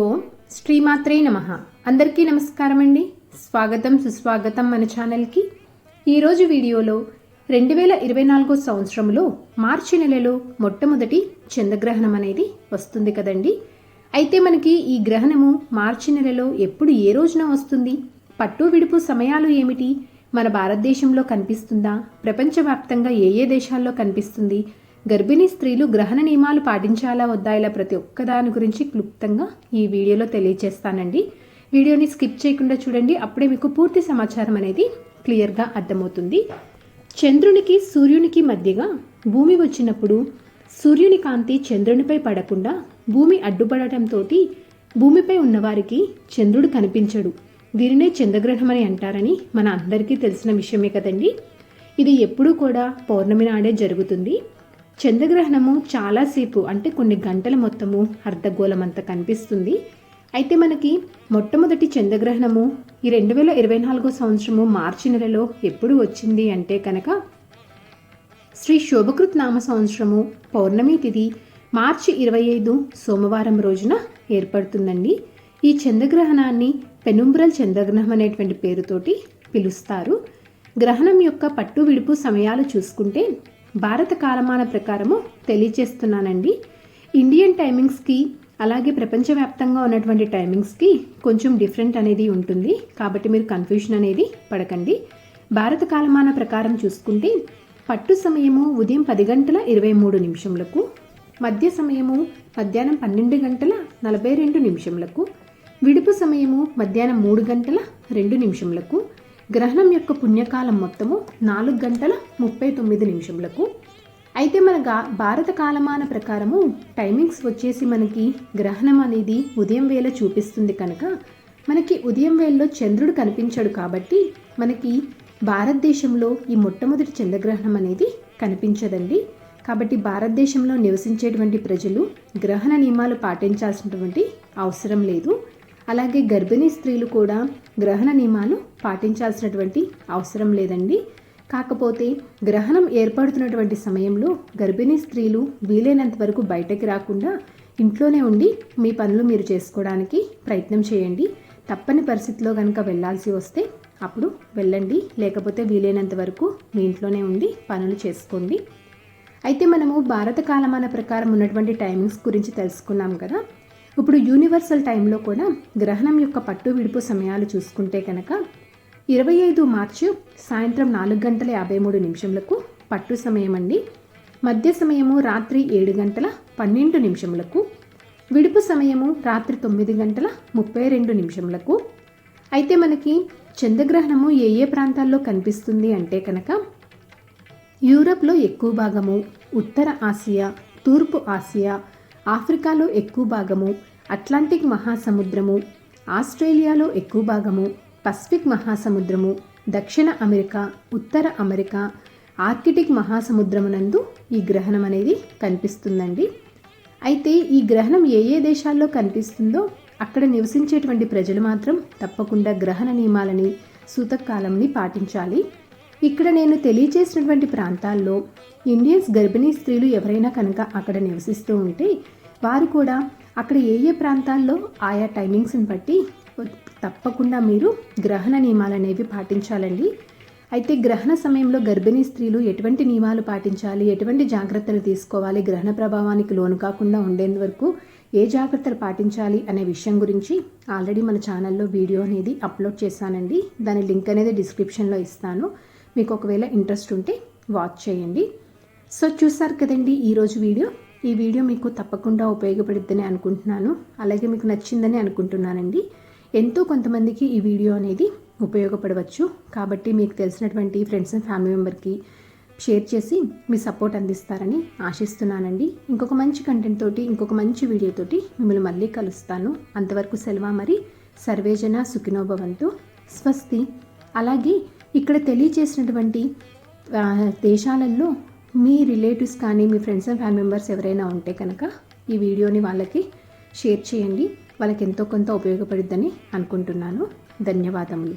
ఓం శ్రీమాత్రే నమః. అందరికీ నమస్కారం అండి. స్వాగతం సుస్వాగతం మన ఛానల్కి. ఈరోజు వీడియోలో 2024 సంవత్సరంలో మార్చి నెలలో మొట్టమొదటి చంద్రగ్రహణం అనేది వస్తుంది కదండి. అయితే మనకి ఈ గ్రహణము మార్చి నెలలో ఎప్పుడు ఏ రోజున వస్తుంది, పట్టు విడుపు సమయాలు ఏమిటి, మన భారతదేశంలో కనిపిస్తుందా, ప్రపంచవ్యాప్తంగా ఏ దేశాల్లో కనిపిస్తుంది, గర్భిణీ స్త్రీలు గ్రహణ నియమాలు పాటించాలా వద్దా, ఇలా ప్రతి ఒక్కదాని గురించి క్లుప్తంగా ఈ వీడియోలో తెలియజేస్తానండి. వీడియోని స్కిప్ చేయకుండా చూడండి, అప్పుడే మీకు పూర్తి సమాచారం అనేది క్లియర్గా అర్థమవుతుంది. చంద్రునికి సూర్యునికి మధ్యగా భూమి వచ్చినప్పుడు సూర్యుని కాంతి చంద్రునిపై పడకుండా భూమి అడ్డుపడటంతో భూమిపై ఉన్నవారికి చంద్రుడు కనిపించడు. వీరినే చంద్రగ్రహణం అని అంటారని మన అందరికీ తెలిసిన విషయమే కదండి. ఇది ఎప్పుడూ కూడా పౌర్ణమి నాడే జరుగుతుంది. చంద్రగ్రహణము చాలాసేపు అంటే కొన్ని గంటల మొత్తము అర్ధగోళమంత కనిపిస్తుంది. అయితే మనకి మొట్టమొదటి చంద్రగ్రహణము ఈ 2024 సంవత్సరము మార్చి నెలలో ఎప్పుడు వచ్చింది అంటే కనుక శ్రీ శోభకృత్ నామ సంవత్సరము పౌర్ణమి తిథి మార్చి 25 సోమవారం రోజున ఏర్పడుతుందండి. ఈ చంద్రగ్రహణాన్ని పెనుంబ్రల్ చంద్రగ్రహణం అనేటువంటి పేరుతోటి పిలుస్తారు. గ్రహణం యొక్క పట్టు విడుపు సమయాలు చూసుకుంటే భారత కాలమాన ప్రకారము తెలియచేస్తున్నానండి. ఇండియన్ టైమింగ్స్కి అలాగే ప్రపంచవ్యాప్తంగా ఉన్నటువంటి టైమింగ్స్కి కొంచెం డిఫరెంట్ అనేది ఉంటుంది. కాబట్టి మీరు కన్ఫ్యూషన్ అనేది పడకండి. భారత కాలమాన ప్రకారం చూసుకుంటే పట్టు సమయము ఉదయం 10 గంటల 23 నిమిషములకు, మధ్య సమయము మధ్యాహ్నం 12 గంటల 42 నిమిషములకు, విడుపు సమయము మధ్యాహ్నం 3 గంటల 2 నిమిషములకు, గ్రహణం యొక్క పుణ్యకాలం మొత్తము 4 గంటల 39 నిమిషములకు. అయితే మన భారత కాలమాన ప్రకారము టైమింగ్స్ వచ్చేసి మనకి గ్రహణం అనేది ఉదయం వేళ చూపిస్తుంది కనుక మనకి ఉదయం వేళలో చంద్రుడు కనిపించడు. కాబట్టి మనకి భారతదేశంలో ఈ మొట్టమొదటి చంద్రగ్రహణం అనేది కనిపించదండి. కాబట్టి భారతదేశంలో నివసించేటువంటి ప్రజలు గ్రహణ నియమాలు పాటించాల్సినటువంటి అవసరం లేదు. అలాగే గర్భిణీ స్త్రీలు కూడా గ్రహణ నియమాలు పాటించాల్సినటువంటి అవసరం లేదండి. కాకపోతే గ్రహణం ఏర్పడుతున్నటువంటి సమయంలో గర్భిణీ స్త్రీలు వీలైనంత వరకు బయటకి రాకుండా ఇంట్లోనే ఉండి మీ పనులు మీరు చేసుకోవడానికి ప్రయత్నం చేయండి. తప్పని పరిస్థితిలో కనుక వెళ్ళాల్సి వస్తే అప్పుడు వెళ్ళండి, లేకపోతే వీలైనంత వరకు మీ ఇంట్లోనే ఉండి పనులు చేసుకోండి. అయితే మనము భారత కాలమాన ప్రకారం ఉన్నటువంటి టైమింగ్స్ గురించి తెలుసుకున్నాం కదా. ఇప్పుడు యూనివర్సల్ టైంలో కూడా గ్రహణం యొక్క పట్టు విడుపు సమయాలు చూసుకుంటే కనుక 25 మార్చి సాయంత్రం 4 గంటల 53 నిమిషములకు పట్టు సమయం అండి. మధ్య సమయము రాత్రి 7 గంటల 12 నిమిషములకు, విడుపు సమయము రాత్రి 9 గంటల 32 నిమిషములకు. అయితే మనకి చంద్రగ్రహణము ఏ ప్రాంతాల్లో కనిపిస్తుంది అంటే కనుక యూరప్లో ఎక్కువ భాగము, ఉత్తర ఆసియా, తూర్పు ఆసియా, ఆఫ్రికాలో ఎక్కువ భాగము, అట్లాంటిక్ మహాసముద్రము, ఆస్ట్రేలియాలో ఎక్కువ భాగము, పసిఫిక్ మహాసముద్రము, దక్షిణ అమెరికా, ఉత్తర అమెరికా, ఆర్కిటిక్ మహాసముద్రమునందు ఈ గ్రహణం అనేది కనిపిస్తుందండి. అయితే ఈ గ్రహణం ఏ దేశాల్లో కనిపిస్తుందో అక్కడ నివసించేటువంటి ప్రజలు మాత్రం తప్పకుండా గ్రహణ నియమాలని సూతకాలంని పాటించాలి. ఇక్కడ నేను తెలియజేసినటువంటి ప్రాంతాల్లో ఇండియన్స్ గర్భిణీ స్త్రీలు ఎవరైనా కనుక అక్కడ నివసిస్తూ ఉంటే వారు కూడా అక్కడ ఏ ప్రాంతాల్లో ఆయా టైమింగ్స్ని బట్టి తప్పకుండా మీరు గ్రహణ నియమాలు అనేవి పాటించాలండి. అయితే గ్రహణ సమయంలో గర్భిణీ స్త్రీలు ఎటువంటి నియమాలు పాటించాలి, ఎటువంటి జాగ్రత్తలు తీసుకోవాలి, గ్రహణ ప్రభావానికి లోను కాకుండా ఉండేందువరకు ఏ జాగ్రత్తలు పాటించాలి అనే విషయం గురించి ఆల్రెడీ మన ఛానల్లో వీడియో అనేది అప్లోడ్ చేశానండి. దాని లింక్ అనేది డిస్క్రిప్షన్లో ఇస్తాను. మీకు ఒకవేళ ఇంట్రెస్ట్ ఉంటే వాచ్ చేయండి. సో చూసారు కదండి ఈరోజు వీడియో. ఈ వీడియో మీకు తప్పకుండా ఉపయోగపడుద్దని అనుకుంటున్నాను. అలాగే మీకు నచ్చిందని అనుకుంటున్నానండి. ఎంతో కొంతమందికి ఈ వీడియో అనేది ఉపయోగపడవచ్చు. కాబట్టి మీకు తెలిసినటువంటి ఫ్రెండ్స్ అండ్ ఫ్యామిలీ మెంబర్కి షేర్ చేసి మీ సపోర్ట్ అందిస్తారని ఆశిస్తున్నానండి. ఇంకొక మంచి కంటెంట్ తోటి, ఇంకొక మంచి వీడియోతోటి మిమ్మల్ని మళ్ళీ కలుస్తాను. అంతవరకు సెలవు. మరి సర్వేజన సుఖినో భవంతు. స్వస్తి. అలాగే ఇక్కడ తెలియజేసినటువంటి దేశాలలో మీ రిలేటివ్స్ కానీ మీ ఫ్రెండ్స్ అండ్ ఫ్యామిలీ మెంబర్స్ ఎవరైనా ఉంటే కనుక ఈ వీడియోని వాళ్ళకి షేర్ చేయండి. వాళ్ళకి ఎంతో కొంత ఉపయోగపడుద్దని అనుకుంటున్నాను. ధన్యవాదములు.